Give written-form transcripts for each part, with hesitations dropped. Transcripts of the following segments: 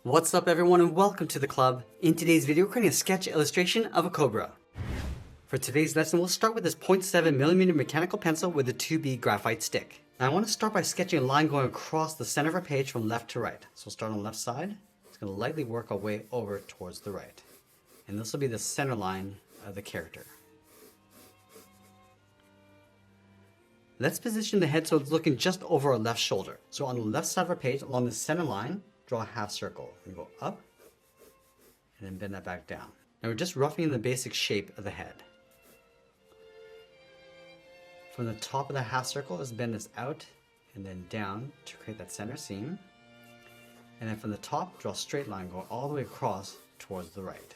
What's up everyone and welcome to the club. In today's video, we're creating a sketch illustration of a cobra. For today's lesson, we'll start with this 0.7mm mechanical pencil with a 2B graphite stick. Now I want to start by sketching a line going across the center of our page from left to right. So we'll start on the left side. It's going to lightly work our way over towards the right. And this will be the center line of the character. Let's position the head so it's looking just over our left shoulder. So on the left side of our page, along the center line, draw a half circle. We go up and then bend that back down. Now we're just roughing the basic shape of the head. From the top of the half circle, let's bend this out and then down to create that center seam. And then from the top, draw a straight line going all the way across towards the right.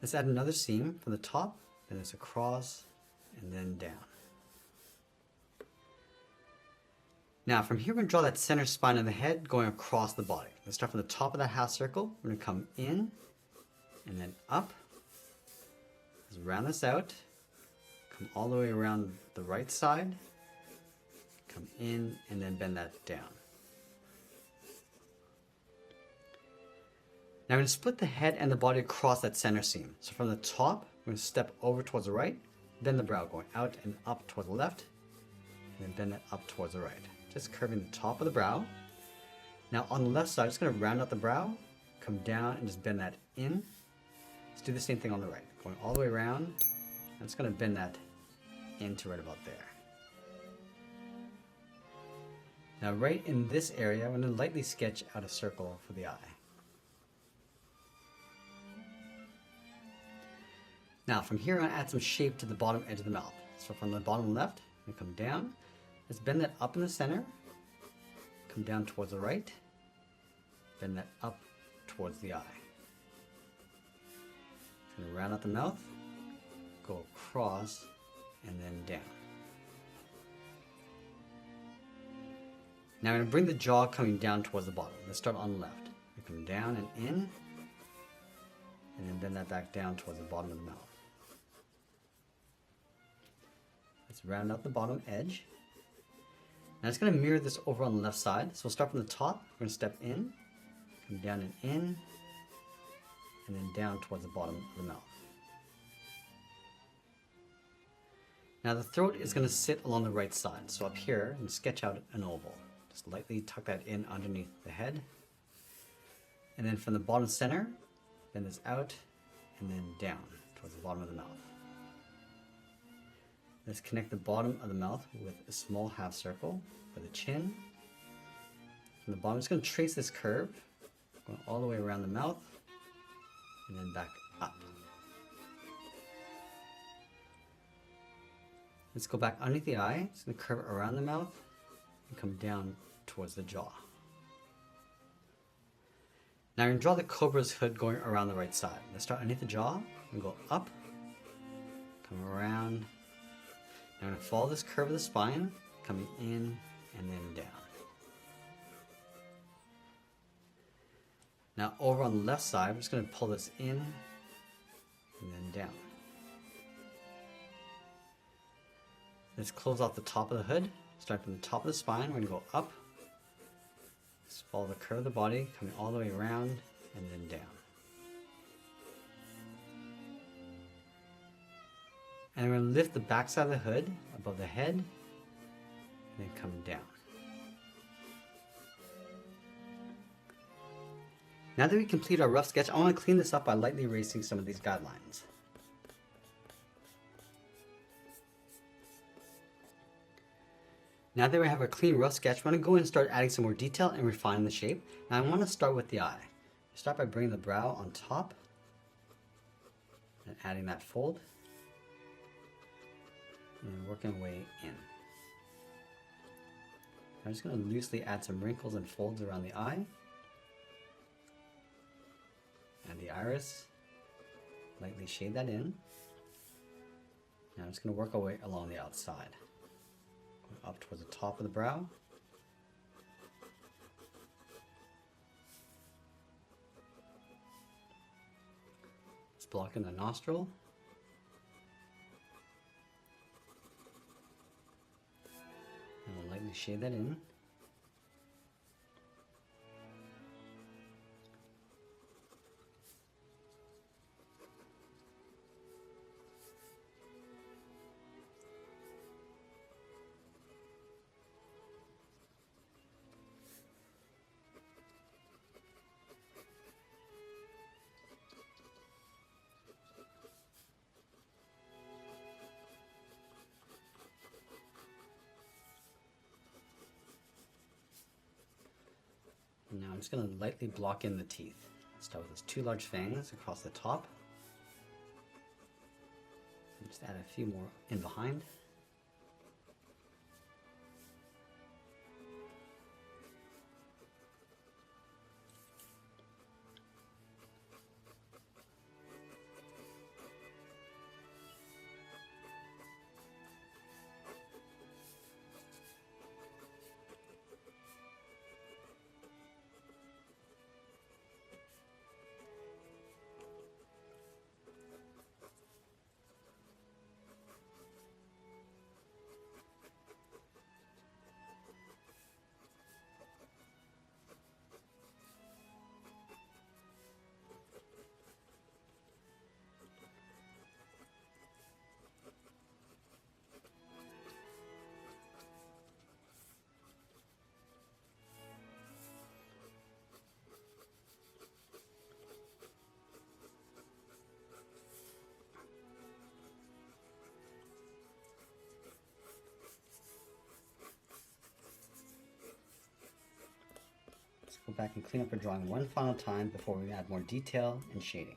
Let's add another seam from the top, bend this across and then down. Now from here, we're going to draw that center spine of the head going across the body. Let's start from the top of that half circle. We're going to come in and then up. Let's round this out. Come all the way around the right side. Come in and then bend that down. Now we're going to split the head and the body across that center seam. So from the top, we're going to step over towards the right, bend the brow going out and up towards the left, and then bend it up towards the right. Just curving the top of the brow. Now on the left side, I'm just going to round out the brow, come down and just bend that in. Let's do the same thing on the right. Going all the way around, I'm just going to bend that into right about there. Now right in this area, I'm going to lightly sketch out a circle for the eye. Now from here, I'm going to add some shape to the bottom edge of the mouth. So from the bottom left, I'm going to come down. Let's bend that up in the center, come down towards the right, bend that up towards the eye. Going to round out the mouth, go across, and then down. Now I'm going to bring the jaw coming down towards the bottom. Let's start on the left. We come down and in, and then bend that back down towards the bottom of the mouth. Let's round out the bottom edge. Now it's going to mirror this over on the left side. So we'll start from the top. We're going to step in, come down and in, and then down towards the bottom of the mouth. Now the throat is going to sit along the right side. So up here, and sketch out an oval. Just lightly tuck that in underneath the head. And then from the bottom center, bend this out, and then down towards the bottom of the mouth. Let's connect the bottom of the mouth with a small half circle for the chin. From the bottom, I'm just going to trace this curve, going all the way around the mouth, and then back up. Let's go back underneath the eye. It's going to curve around the mouth and come down towards the jaw. Now I'm going to draw the cobra's hood going around the right side. Let's start underneath the jaw and go up, come around. Now I'm going to follow this curve of the spine, coming in and then down. Now over on the left side, I'm just going to pull this in and then down. Let's close off the top of the hood. Start from the top of the spine, we're going to go up. Just follow the curve of the body, coming all the way around and then down. And we're going to lift the back side of the hood above the head and then come down. Now that we complete our rough sketch, I want to clean this up by lightly erasing some of these guidelines. Now that we have a clean rough sketch, we're going to go in and start adding some more detail and refining the shape. Now I want to start with the eye. Start by bringing the brow on top and adding that fold. And working our way in. I'm just going to loosely add some wrinkles and folds around the eye. And the iris. Lightly shade that in. Now I'm just going to work our way along the outside. Going up towards the top of the brow. Let's block in the nostril. Lightly shade that in. And now I'm just going to lightly block in the teeth. Start with those two large fangs across the top. And just add a few more in behind. Go back and clean up our drawing one final time before we add more detail and shading.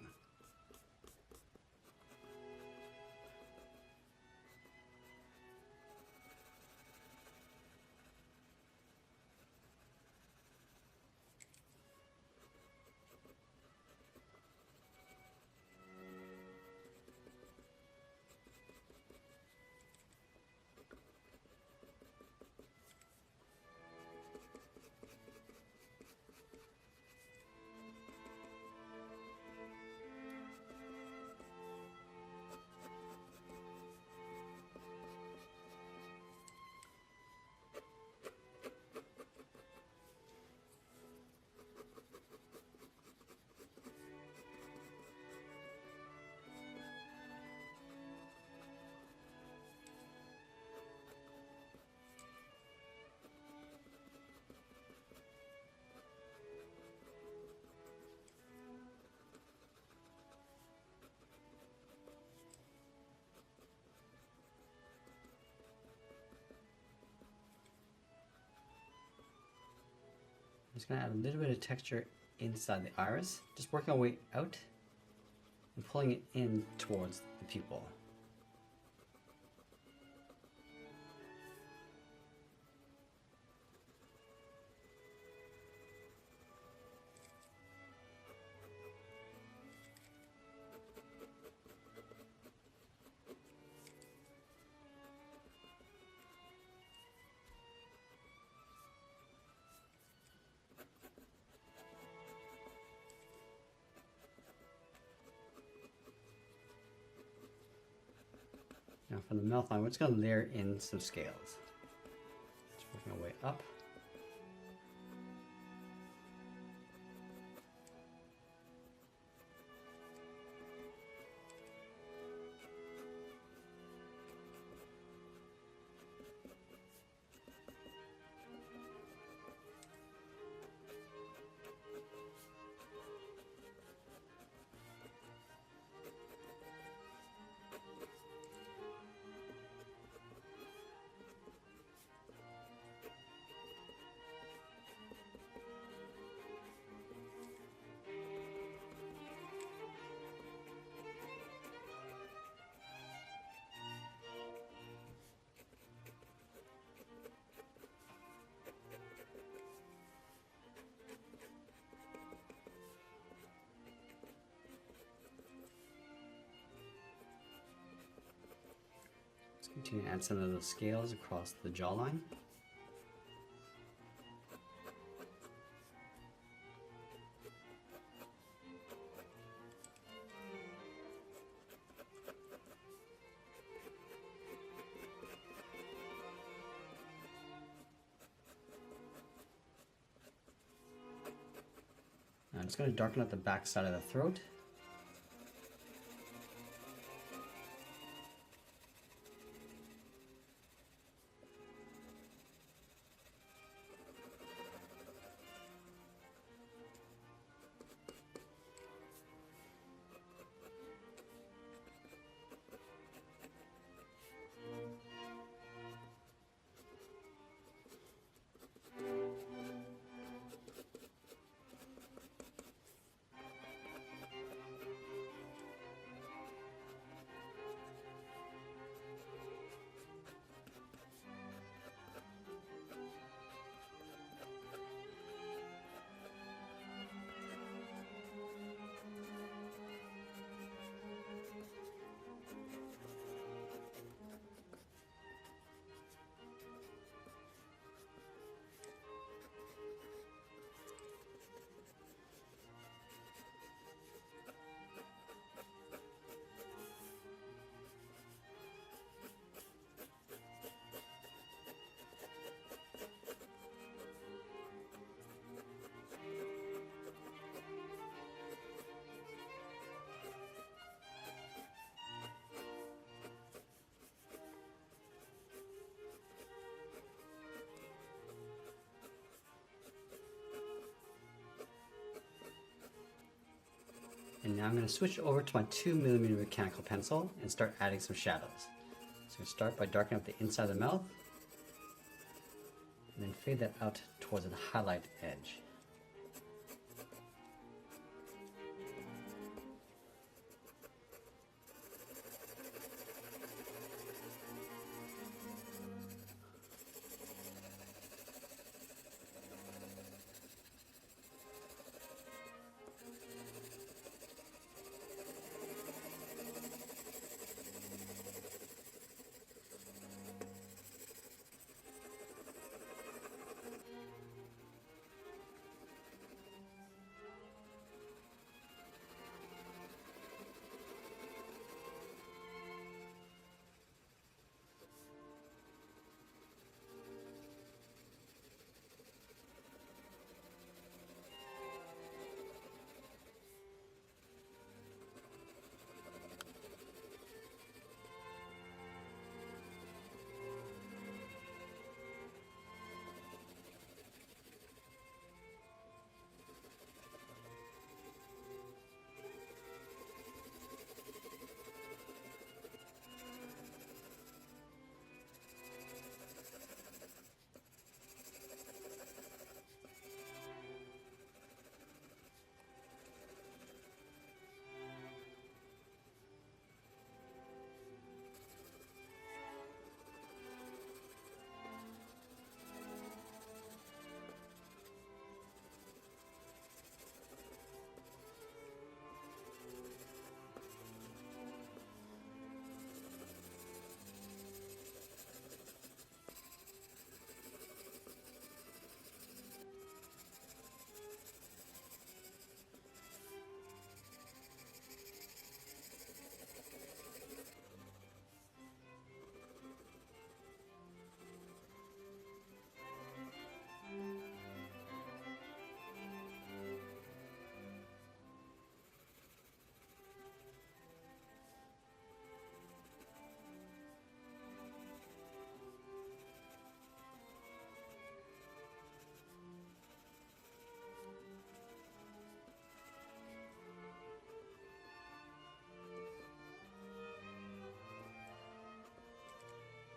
I'm just going to add a little bit of texture inside the iris, just working our way out and pulling it in towards the pupil. Now from the mouth line, we're just going to layer in some scales. Just working our way up. Let's continue to add some of those scales across the jawline. I'm just going to darken up the back side of the throat. And now I'm going to switch over to my 2mm mechanical pencil and start adding some shadows. So we start by darkening up the inside of the mouth, and then fade that out towards the highlight edge.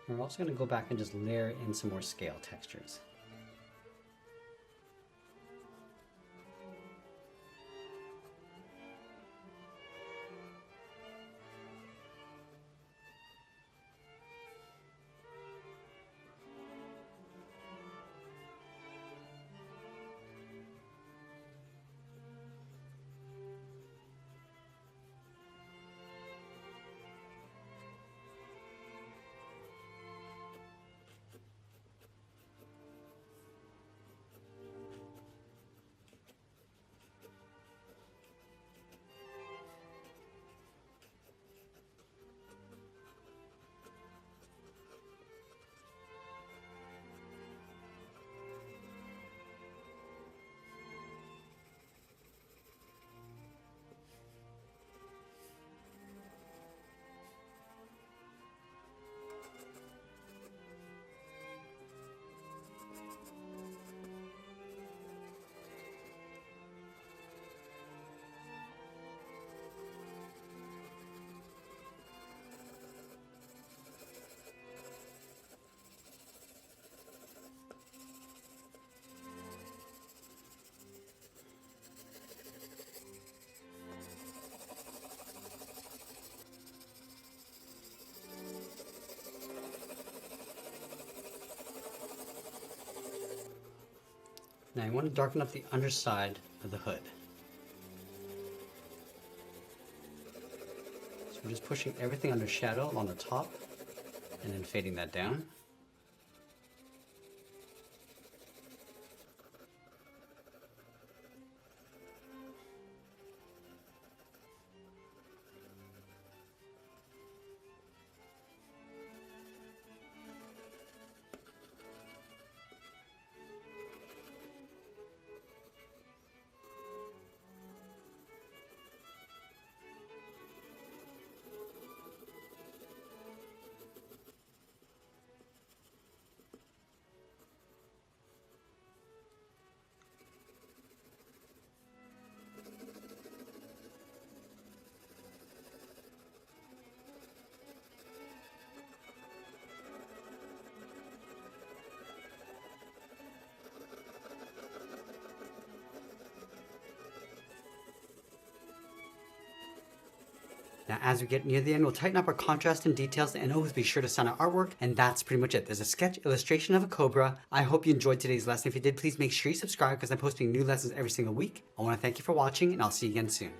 We're also going to go back and just layer in some more scale textures. Now you want to darken up the underside of the hood. So we're just pushing everything under shadow on the top and then fading that down. Now, as we get near the end, we'll tighten up our contrast and details, and always be sure to sign our artwork, and that's pretty much it. There's a sketch illustration of a cobra. I hope you enjoyed today's lesson. If you did, please make sure you subscribe because I'm posting new lessons every single week. I want to thank you for watching, and I'll see you again soon.